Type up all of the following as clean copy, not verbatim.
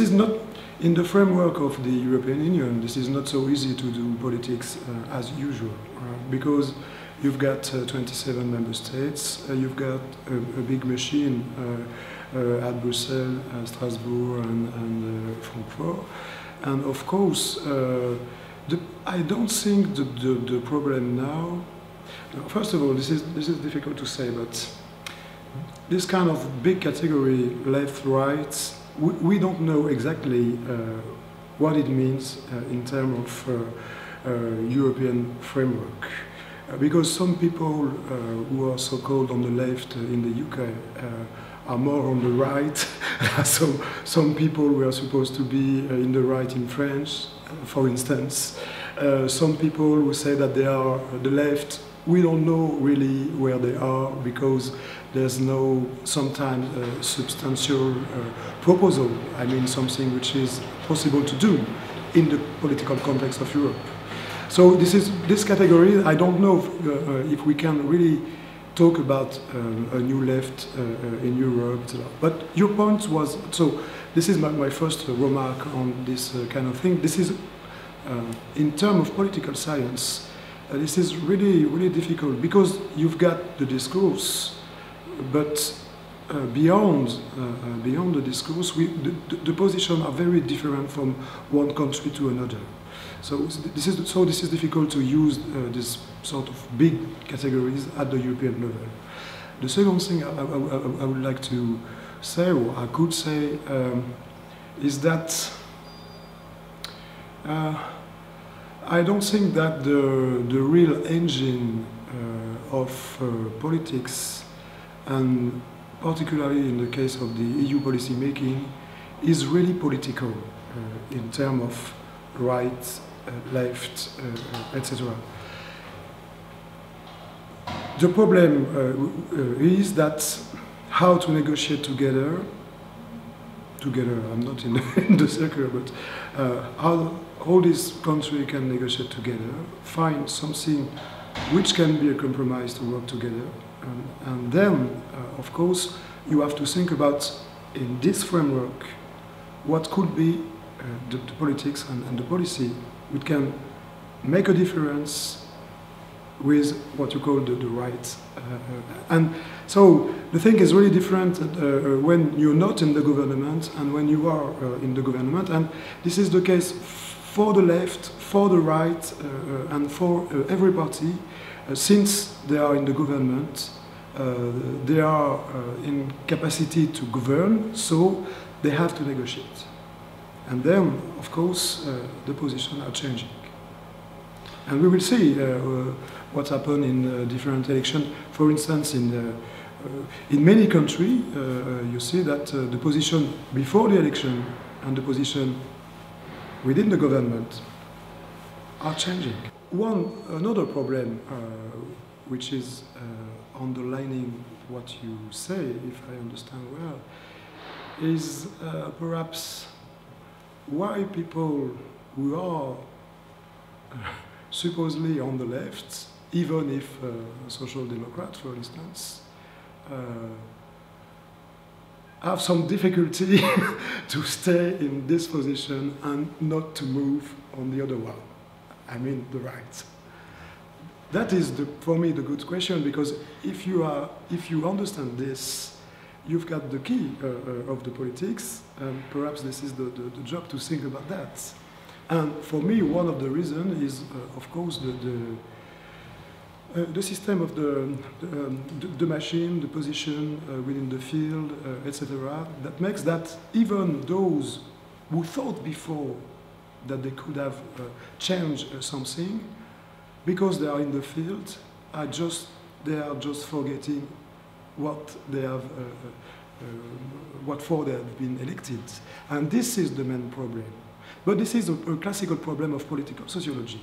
is not in the framework of the European Union. This is not so easy to do politics as usual, because you've got 27 member states, you've got a big machine at Brussels, Strasbourg, and Frankfurt, and of course, I don't think the problem now. First of all, this is difficult to say, but this kind of big category, left, right, we don't know exactly what it means in terms of European framework. Because some people who are so-called on the left in the UK are more on the right. So some people were supposed to be in the right in France, for instance. Some people who say that they are the left, we don't know really where they are because there's no sometimes substantial proposal. I mean something which is possible to do in the political context of Europe. So this category, I don't know if we can really talk about a new left in Europe. But your point was, so this is my first remark on this kind of thing. This is, in terms of political science, this is really difficult because you've got the discourse, but beyond the discourse, the positions are very different from one country to another. So this is difficult to use this sort of big categories at the European level. The second thing I would like to say, or I could say, is that I don't think that the real engine of politics, and particularly in the case of the EU policy making, is really political in terms of right, left, etc. The problem is that how to negotiate together, I'm not in the circle, but how all these countries can negotiate together, find something which can be a compromise to work together, and then, of course, you have to think about, in this framework, what could be the politics and the policy which can make a difference with what you call the right. And so the thing is really different when you're not in the government and when you are in the government. And this is the case for the left, for the right, and for every party. Since they are in the government, they are in capacity to govern, so they have to negotiate. And then, of course, the positions are changing. And we will see what happened in different elections. For instance, in many countries, you see that the position before the election and the position within the government are changing. Another problem, which is underlining what you say, if I understand well, is perhaps why people who are supposedly on the left, even if social democrats, for instance, have some difficulty to stay in this position and not to move on the other one. I mean, the right. That is, for me, the good question, because if you understand this, you've got the key of the politics, and perhaps this is the job to think about that. And for me, one of the reasons is, of course, the system of the machine, the position within the field, etc., that makes that even those who thought before that they could have changed something, because they are in the field, they are just forgetting what they have, what for they have been elected. And this is the main problem. But this is a classical problem of political sociology.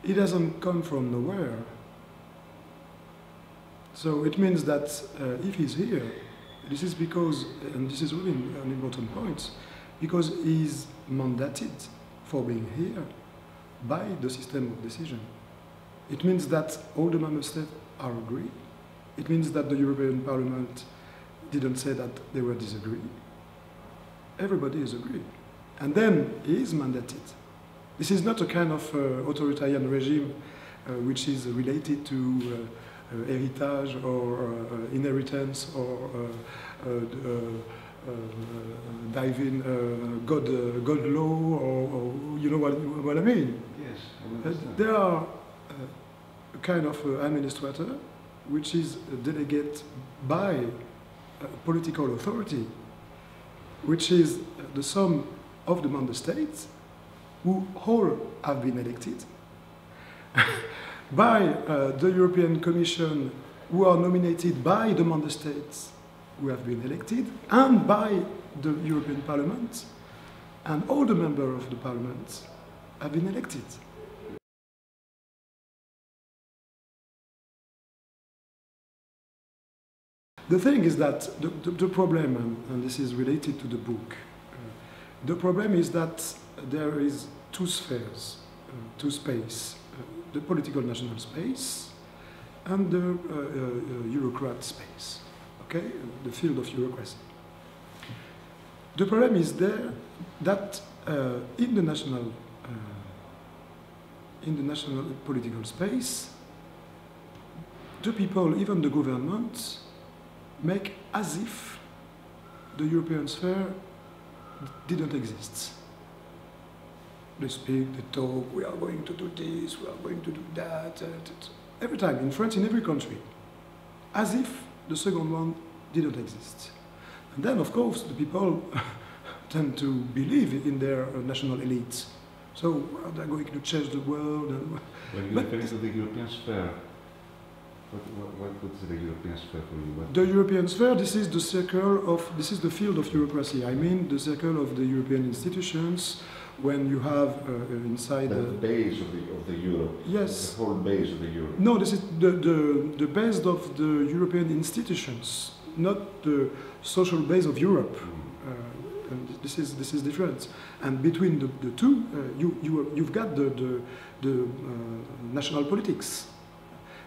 It doesn't come from nowhere. So it means that if he's here, this is because, and this is really an important point, because he's mandated for being here by the system of decision. It means that all the member states are agree. It means that the European Parliament didn't say that they were disagree. Everybody is agree. And then he is mandated. This is not a kind of authoritarian regime which is related to heritage or inheritance or diving God law or you know what I mean? Yes, I understand. There are a kind of administrator which is delegated by political authority, which is the sum of the member states, who all have been elected, by the European Commission, who are nominated by the member states who have been elected, and by the European Parliament, and all the members of the Parliament have been elected. The thing is that the problem, and this is related to the book, the problem is that there is two spheres, two space, the political national space and the Eurocrat space, okay, the field of bureaucracy. The problem is there that in the national political space, the people, even the government, make as if the European sphere didn't exist. They speak, they talk, we are going to do this, we are going to do that, every time, in France, in every country, as if the second one didn't exist. And then, of course, the people tend to believe in their national elites. So they're going to change the world. When you refer to the European sphere, what is the European sphere for you? The European sphere, this is the circle of, this is the field of bureaucracy. I mean the circle of the European institutions, when you have inside the base of the euro. Yes. The whole base of the euro. No, this is the base of the European institutions, not the social base of Europe. And this is different. And between the two, you've got the national politics.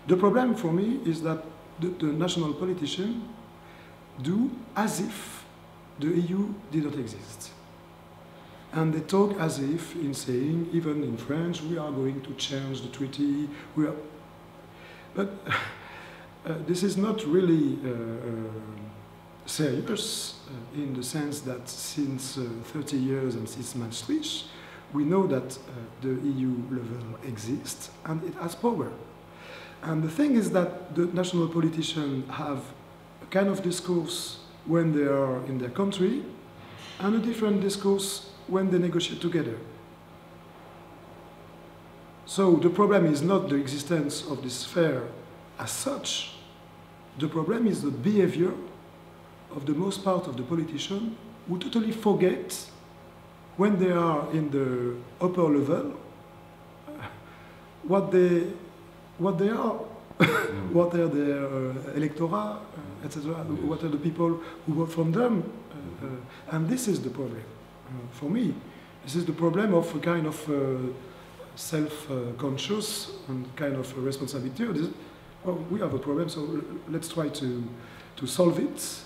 The problem for me is that the national politicians do as if the EU didn't exist. And they talk as if in saying, even in French, we are going to change the treaty. But this is not really serious in the sense that since 30 years and since Maastricht, we know that the EU level exists and it has power. And the thing is that the national politicians have a kind of discourse when they are in their country and a different discourse when they negotiate together. So the problem is not the existence of this sphere as such. The problem is the behavior of the most part of the politicians who totally forget when they are in the upper level what they are, what are their electorate, etc., what are the people who vote from them. And this is the problem. For me, this is the problem of a kind of self-conscious and kind of responsibility. Well, we have a problem, so let's try to solve it.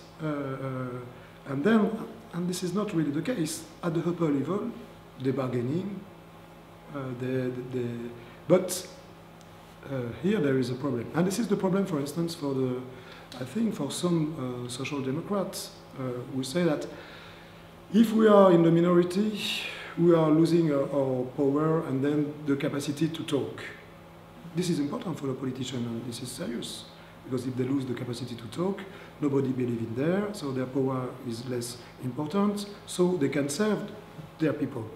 And this is not really the case. At the upper level, they're bargaining, but here there is a problem. And this is the problem, for instance, I think for some social democrats who say that if we are in the minority, we are losing our power and then the capacity to talk. This is important for the politician, and this is serious. Because if they lose the capacity to talk, nobody believes in there, so their power is less important, so they can serve their people.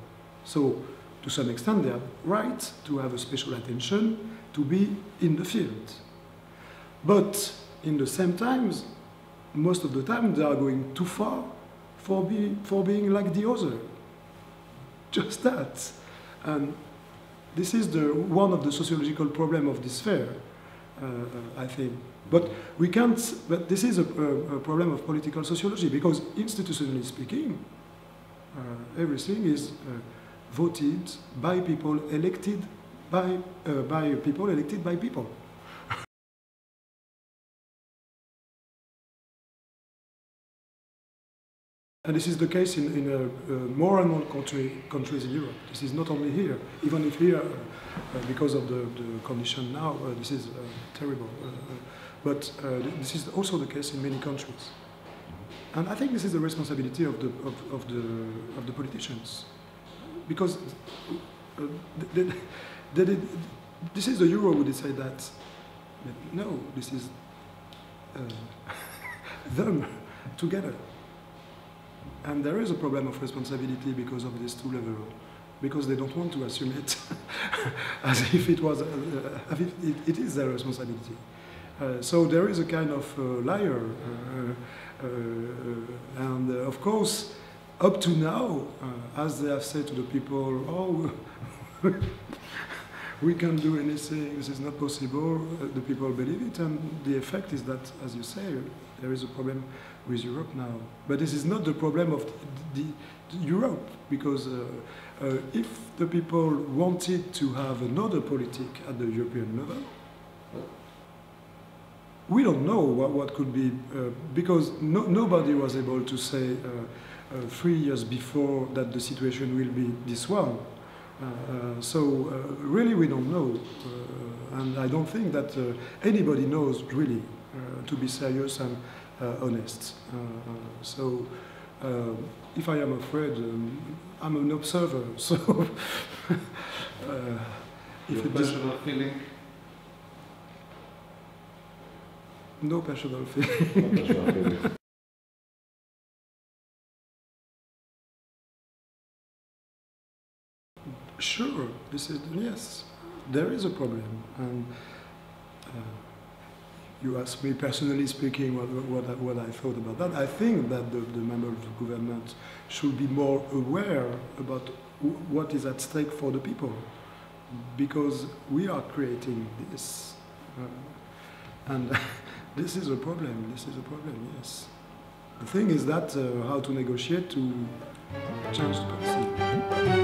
So, to some extent, they have right to have a special attention, to be in the field. But, in the same time, most of the time, they are going too far for being like the other. Just that. And this is one of the sociological problems of this sphere, I think. But we can't, but this is a problem of political sociology, because institutionally speaking, everything is voted by people elected by people elected by people. And this is the case in more and more countries in Europe. This is not only here, even if here, because of the condition now, this is terrible. But this is also the case in many countries. And I think this is the responsibility of the politicians, because this is the euro who decide that. No, this is them together. And there is a problem of responsibility because of these two levels, because they don't want to assume it as if it was, as if it is their responsibility. So there is a kind of liar, and of course, up to now, as they have said to the people, oh, we can't do anything, this is not possible, the people believe it, and the effect is that, as you say, there is a problem with Europe now. But this is not the problem of the Europe, because if the people wanted to have another politic at the European level, we don't know what could be, because nobody was able to say 3 years before that the situation will be this one. So really we don't know, and I don't think that anybody knows really, to be serious and honest. So if I am afraid, I'm an observer, so if it is a feeling. No personal feeling. Sure, this is, yes, there is a problem, and you asked me personally speaking what I thought about that. I think that the members of the government should be more aware about what is at stake for the people, because we are creating this, and this is a problem, yes. The thing is that how to negotiate to change the policy.